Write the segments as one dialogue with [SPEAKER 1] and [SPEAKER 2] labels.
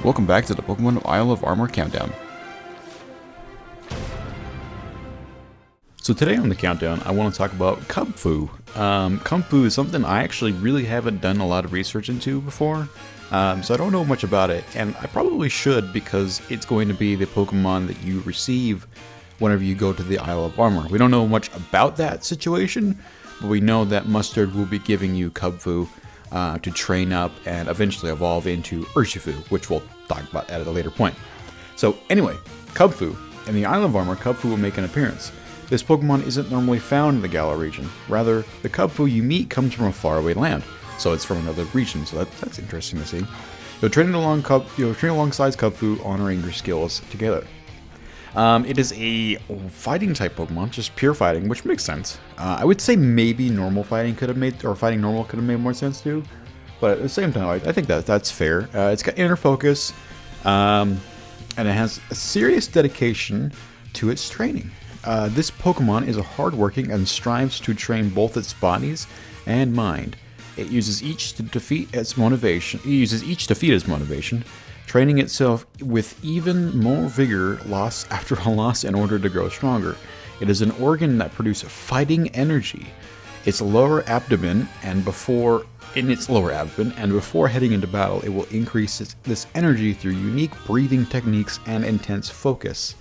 [SPEAKER 1] Welcome back to the Pokemon Isle of Armor Countdown. So today on the countdown, I want to talk about Kubfu. Kubfu is something I actually really haven't done a lot of research into before, so I don't know much about it, and I probably should because it's going to be the Pokemon that you receive whenever you go to the Isle of Armor. We don't know much about that situation, but we know that Mustard will be giving you Kubfu to train up and eventually evolve into Urshifu, which we'll talk about at a later point. So anyway, Kubfu. In the Isle of Armor, Kubfu will make an appearance. This Pokemon isn't normally found in the Galar region. Rather, the Kubfu you meet comes from a faraway land, so it's from another region, so that's interesting to see. You'll train alongside Kubfu, honoring your skills together. It is a fighting type Pokemon, just pure fighting, which makes sense. I would say maybe normal fighting could have made, or fighting normal could have made more sense too. But at the same time, I think that's fair. It's got inner focus, and it has a serious dedication to its training. This Pokemon is hardworking and strives to train both its bodies and mind. It uses each to defeat its motivation. Training itself with even more vigor loss after a loss in order to grow stronger. It is an organ that produces fighting energy. Its lower abdomen and before heading into battle, it will increase this energy through unique breathing techniques and intense focus.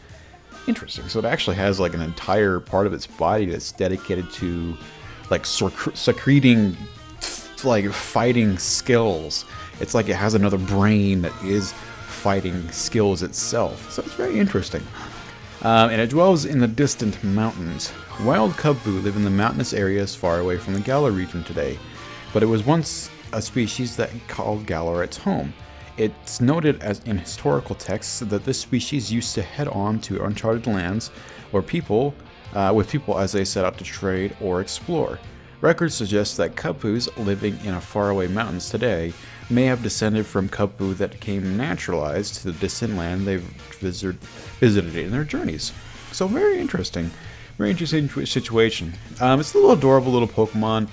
[SPEAKER 1] Interesting. So it actually has like an entire part of its body that's dedicated to like secreting like fighting skills. It's like it has another brain that is fighting skills itself. So it's very interesting. And it dwells in the distant mountains. Wild Kubfu live in the mountainous areas far away from the Galar region today, but it was once a species that called Galar its home. It's noted as in historical texts that this species used to head on to uncharted lands where with people as they set out to trade or explore. Records suggest that Kubfus living in a faraway mountains today may have descended from Kubfu that came naturalized to the distant land they've visited in their journeys. So very interesting situation. It's a little adorable little Pokemon.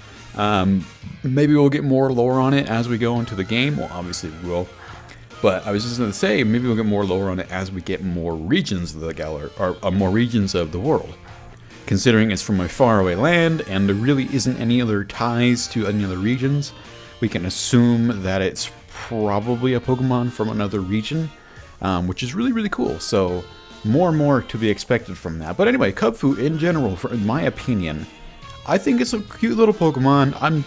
[SPEAKER 1] Maybe we'll get more lore on it as we go into the game. Well, obviously we will. But I was just going to say, maybe we'll get more lore on it as we get more regions of the Galar, or more regions of the world. Considering it's from a faraway land and there really isn't any other ties to any other regions, we can assume that it's probably a Pokemon from another region, which is really, really cool. So more and more to be expected from that. But anyway, Kubfu in general, in my opinion, I think it's a cute little Pokemon. I'm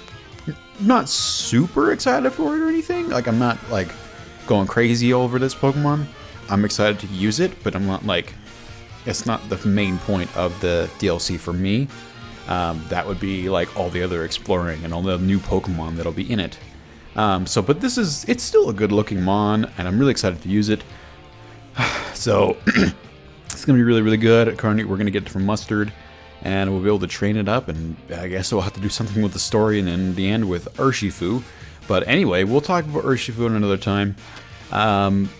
[SPEAKER 1] not super excited for it or anything. Like, I'm not like going crazy over this Pokemon. I'm excited to use it, but I'm not like, it's not the main point of the DLC for me. That would be like all the other exploring and all the new Pokemon that'll be in it. But it's still a good looking Mon, and I'm really excited to use it. So it's gonna be really, really good. Currently, we're gonna get it from Mustard, and we'll be able to train it up, and I guess we'll have to do something with the story, and in the end with Urshifu. But anyway, we'll talk about Urshifu another time.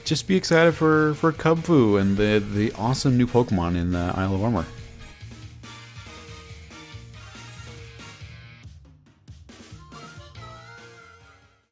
[SPEAKER 1] Just be excited for Kubfu and the awesome new Pokemon in the Isle of Armor.